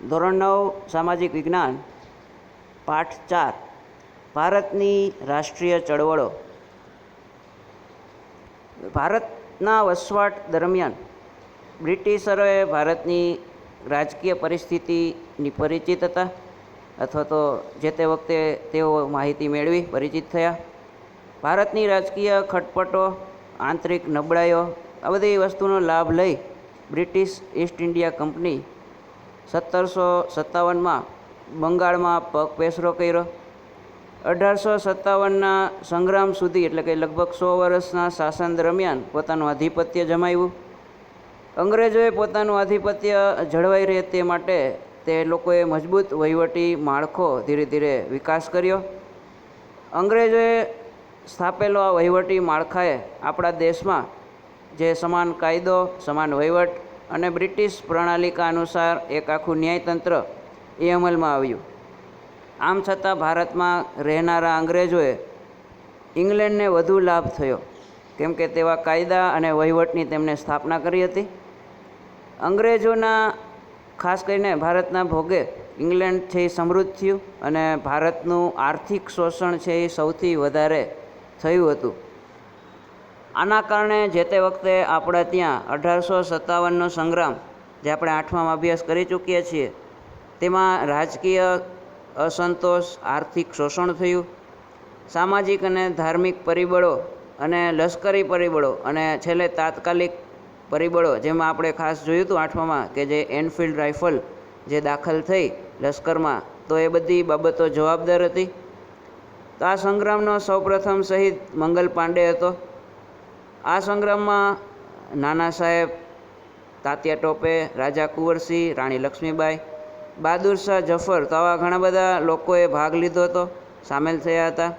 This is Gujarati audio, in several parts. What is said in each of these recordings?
ધોરણ 9 સામાજિક વિજ્ઞાન પાઠ 4 ભારતની રાષ્ટ્રીય ચળવળો. ભારતના વસવાટ દરમિયાન બ્રિટિશરોએ ભારતની રાજકીય પરિસ્થિતિની પરિચિત હતા, અથવા તો જે તે વખતે તેઓ માહિતી મેળવી પરિચિત થયા. ભારતની રાજકીય ખટપટો, આંતરિક નબળાઈઓ, આ બધી વસ્તુનો લાભ લઈ બ્રિટિશ ઈસ્ટ ઇન્ડિયા કંપની 1757માં બંગાળમાં પગપેસરો કર્યો. 1857ના સંગ્રામ સુધી, એટલે કે લગભગ 100 વર્ષના શાસન દરમિયાન પોતાનું આધિપત્ય જમાવ્યું. અંગ્રેજોએ પોતાનું આધિપત્ય જળવાઈ રહે તે માટે તે લોકોએ મજબૂત વહીવટી માળખો ધીરે ધીરે વિકાસ કર્યો. અંગ્રેજોએ સ્થાપેલો આ વહીવટી માળખાએ આપણા દેશમાં જે સમાન કાયદો, સમાન વહીવટ અને બ્રિટિશ પ્રણાલિકા અનુસાર એક આખું ન્યાયતંત્ર એ અમલમાં આવ્યું. આમ છતાં ભારતમાં રહેનારા અંગ્રેજોએ ઇંગ્લેન્ડને વધુ લાભ થયો, કેમ કે તેવા કાયદા અને વહીવટની તેમણે સ્થાપના કરી હતી. અંગ્રેજોના ખાસ કરીને ભારતના ભોગે ઇંગ્લેન્ડ છે એ સમૃદ્ધ થયું અને ભારતનું આર્થિક શોષણ છે એ સૌથી વધારે થયું હતું. આના કારણે જે તે વખતે આપણે ત્યાં 1857નો સંગ્રામ, જે આપણે 8મામાં અભ્યાસ કરી ચૂકીએ છીએ, તેમાં રાજકીય અસંતોષ, આર્થિક શોષણ થયું. સામાજિક અને ધાર્મિક પરિબળો અને લશ્કરી પરિબળો અને છેલ્લે તાત્કાલિક પરિબળો, જેમાં આપણે ખાસ જોયું હતું 8મામાં કે જે એનફિલ્ડ રાઇફલ જે દાખલ થઈ લશ્કરમાં, તો એ બધી બાબતો જવાબદાર હતી. તો આ સંગ્રામનો સૌપ્રથમ શહીદ મંગલ પાંડે હતો. આ સંગ્રામમાં નાના સાહેબ, તાત્યા ટોપે, રાજા કુંવરસિંહ, રાણી લક્ષ્મીબાઈ, બહાદુર શાહ જફર, તો આવા ઘણા બધા લોકોએ ભાગ લીધો હતો, સામેલ થયા હતા.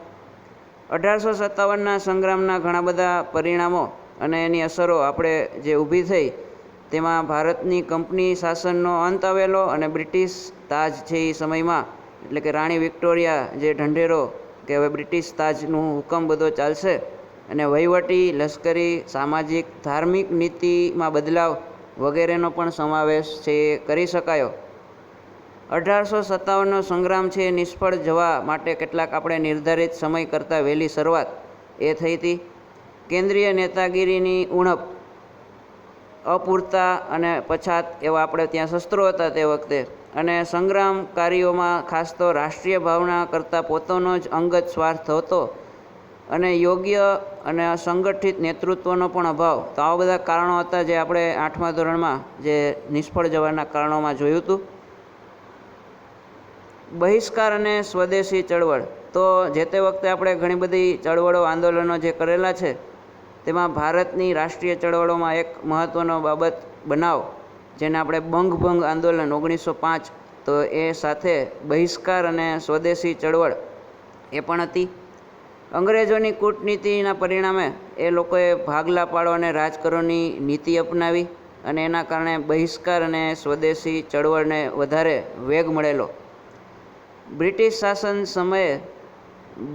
1857ના સંગ્રામના ઘણા બધા પરિણામો અને એની અસરો આપણે જે ઊભી થઈ, તેમાં ભારતની કંપની શાસનનો અંત આવેલો અને બ્રિટિશ તાજ છે એ સમયમાં, એટલે કે રાણી વિક્ટોરિયા જે ઢંઢેરો કે હવે બ્રિટિશ તાજનું હુકમ બધો ચાલશે, અને વહીવટી, લશ્કરી, સામાજિક, ધાર્મિક નીતિમાં બદલાવ વગેરેનો પણ સમાવેશ છે એ કરી શકાયો. 1857નો સંગ્રામ છે એ નિષ્ફળ જવા માટે કેટલાક આપણે નિર્ધારિત સમય કરતાં વહેલી શરૂઆત એ થઈ હતી. કેન્દ્રીય નેતાગીરીની ઉણપ, અપૂરતા અને પછાત એવા આપણે ત્યાં શસ્ત્રો હતા તે વખતે, અને સંગ્રામકારીઓમાં ખાસ તો રાષ્ટ્રીય ભાવના કરતાં પોતાનો જ અંગત સ્વાર્થ હતો, અને યોગ્ય અને સંગઠિત નેતૃત્વનો પણ અભાવ. તો આવા બધા કારણો હતા જે આપણે 8મા ધોરણમાં જે નિષ્ફળ જવાના કારણોમાં જોયું હતું. બહિષ્કાર અને સ્વદેશી ચળવળ, તો જે તે વખતે આપણે ઘણી બધી ચળવળો, આંદોલનો જે કરેલા છે, તેમાં ભારતની રાષ્ટ્રીય ચળવળોમાં એક મહત્ત્વનો બાબત બનાવ, જેને આપણે બંગભંગ આંદોલન 1905, તો એ સાથે બહિષ્કાર અને સ્વદેશી ચળવળ એ પણ હતી. અંગ્રેજોની કૂટનીતિના પરિણામે એ લોકોએ ભાગલા પાડો અને રાજકારણની નીતિ અપનાવી, અને એના કારણે બહિષ્કાર અને સ્વદેશી ચળવળને વધારે વેગ મળેલો. બ્રિટિશ શાસન સમયે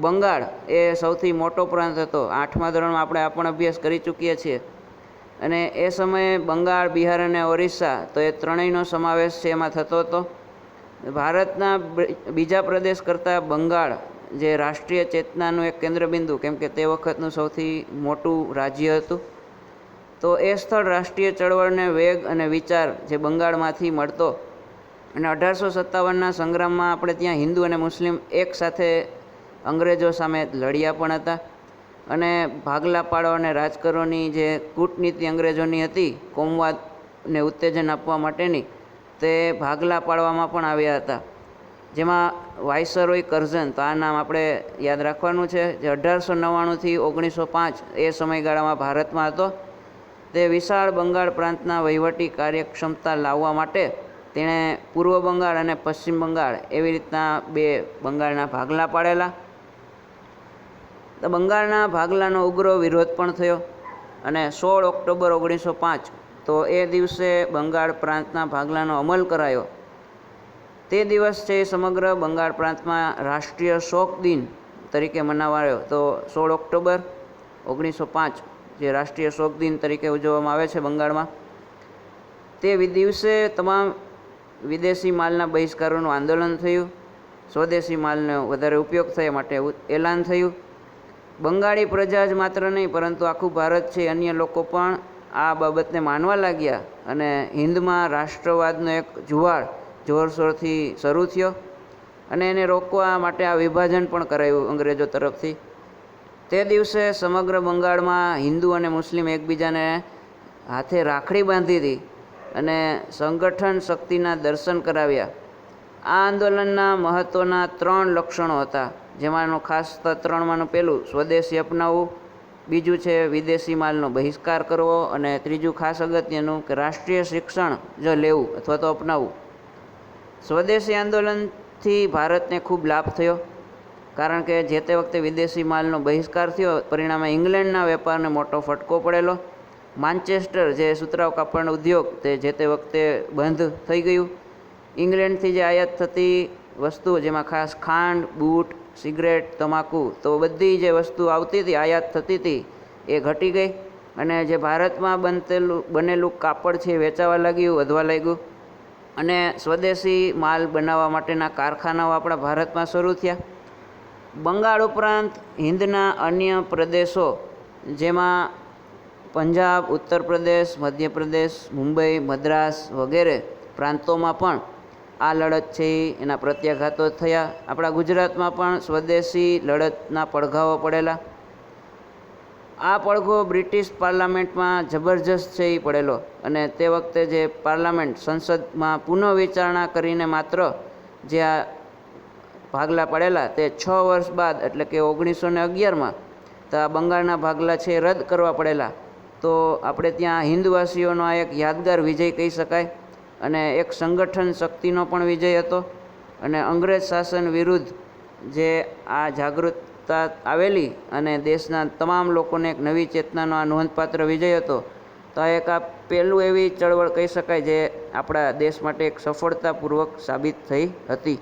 બંગાળ એ સૌથી મોટો પ્રાંત હતો. 8મા ધોરણમાં આપણે આ પણ અભ્યાસ કરી ચૂકીએ છીએ. અને એ સમયે બંગાળ, બિહાર અને ઓરિસ્સા, તો એ ત્રણેયનો સમાવેશ છે એમાં થતો હતો. ભારતના બીજા પ્રદેશ કરતાં બંગાળ જે રાષ્ટ્રીય ચેતનાનું એક કેન્દ્રબિંદુ, કેમ કે તે વખતનું સૌથી મોટું રાજ્ય હતું, તો એ સ્થળ રાષ્ટ્રીય ચળવળને વેગ અને વિચાર જે બંગાળમાંથી મળતો. અને 1857ના સંગ્રામમાં આપણે ત્યાં હિન્દુ અને મુસ્લિમ એક સાથે અંગ્રેજો સામે લડ્યા પણ હતા. અને ભાગલા પાડો અને રાજકારણની જે કૂટનીતિ અંગ્રેજોની હતી, કોમવાદને ઉત્તેજન આપવા માટેની, તે ભાગલા પાડવામાં પણ આવ્યા હતા. જેમાં વાઇસરોય કર્ઝન, તો આ નામ આપણે યાદ રાખવાનું છે, જે 1899થી 1905 એ સમયગાળામાં ભારતમાં હતો. તે વિશાળ બંગાળ પ્રાંતના વહીવટી કાર્યક્ષમતા લાવવા માટે તેણે પૂર્વ બંગાળ અને પશ્ચિમ બંગાળ એવી રીતના બે બંગાળના ભાગલા પાડેલા. તો બંગાળના ભાગલાનો ઉગ્ર વિરોધ પણ થયો, અને 16 ઓક્ટોબર 1905, તો એ દિવસે બંગાળ પ્રાંતના ભાગલાનો અમલ કરાયો. તે દિવસ છે સમગ્ર બંગાળ પ્રાંતમાં રાષ્ટ્રીય શોક દિન તરીકે મનાવાયો. તો 16 ઓક્ટોબર 1905 જે રાષ્ટ્રીય શોક દિન તરીકે ઉજવવામાં આવે છે બંગાળમાં, તે દિવસે તમામ વિદેશી માલના બહિષ્કારોનું આંદોલન થયું. સ્વદેશી માલનો વધારે ઉપયોગ થાય માટે એલાન થયું. બંગાળી પ્રજા જ માત્ર નહીં પરંતુ આખું ભારત છે અન્ય લોકો પણ આ બાબતને માનવા લાગ્યા અને હિન્દમાં રાષ્ટ્રવાદનો એક જુવાળ જોરશોરથી શરૂ થયો અને એને રોકવા માટે આ વિભાજન પણ કરાયું અંગ્રેજો તરફથી. તે દિવસે સમગ્ર બંગાળમાં હિન્દુ અને મુસ્લિમ એકબીજાને હાથે રાખડી બાંધી હતી અને સંગઠન શક્તિના દર્શન કરાવ્યા. આ આંદોલનના મહત્ત્વના 3 લક્ષણો હતા, જેમાંનું ખાસ 3માંનું પહેલું સ્વદેશી અપનાવવું, બીજું છે વિદેશી માલનો બહિષ્કાર કરવો અને ત્રીજું ખાસ અગત્યનું કે રાષ્ટ્રીય શિક્ષણ જો લેવું અથવા તો અપનાવવું. સ્વદેશી આંદોલનથી ભારતને ખૂબ લાભ થયો કારણ કે જે તે વખતે વિદેશી માલનો બહિષ્કાર થયો, પરિણામે ઇંગ્લેન્ડના વેપારને મોટો ફટકો પડેલો. માન્ચેસ્ટર જે સુતરાઉ કાપડનો ઉદ્યોગ તે જે તે વખતે બંધ થઈ ગયું. ઇંગ્લેન્ડથી જે આયાત થતી વસ્તુઓ જેમાં ખાસ ખાંડ, બૂટ, સિગરેટ, તમાકુ તો બધી જે વસ્તુ આવતી હતી આયાત થતી હતી એ ઘટી ગઈ અને જે ભારતમાં બનેલું કાપડ છે એ વેચાવા લાગ્યું, વધવા લાગ્યું અને સ્વદેશી માલ બનાવવા માટેના કારખાનાઓ આપણા ભારતમાં શરૂ થયા. બંગાળ ઉપરાંત હિન્દના અન્ય પ્રદેશો જેમાં પંજાબ, ઉત્તર પ્રદેશ, મધ્યપ્રદેશ, મુંબઈ, મદ્રાસ વગેરે પ્રાંતોમાં પણ આ લડત છે એના પ્રત્યાઘાતો થયા. આપણા ગુજરાતમાં પણ સ્વદેશી લડતના પડઘાઓ પડેલા. આ પડઘો બ્રિટિશ પાર્લામેન્ટમાં જબરજસ્ત છે એ પડેલો અને તે વખતે જે પાર્લામેન્ટ સંસદમાં પુનઃ વિચારણા કરીને માત્ર જે આ ભાગલા પડેલા તે 6 વર્ષ બાદ એટલે કે 1911માં તો આ બંગાળના ભાગલા છે રદ કરવા પડેલા. તો આપણે ત્યાં હિન્દવાસીઓનો આ એક યાદગાર વિજય કહી શકાય અને એક સંગઠન શક્તિનો પણ વિજય હતો અને અંગ્રેજ શાસન વિરુદ્ધ જે આ જાગૃતતા આવેલી અને દેશના તમામ લોકોને એક નવી ચેતનાનો આ નોંધપાત્ર વિજય હતો. તો આ એક આ પહેલું એવી ચળવળ કહી શકાય જે આપણા દેશ માટે એક સફળતાપૂર્વક સાબિત થઈ હતી.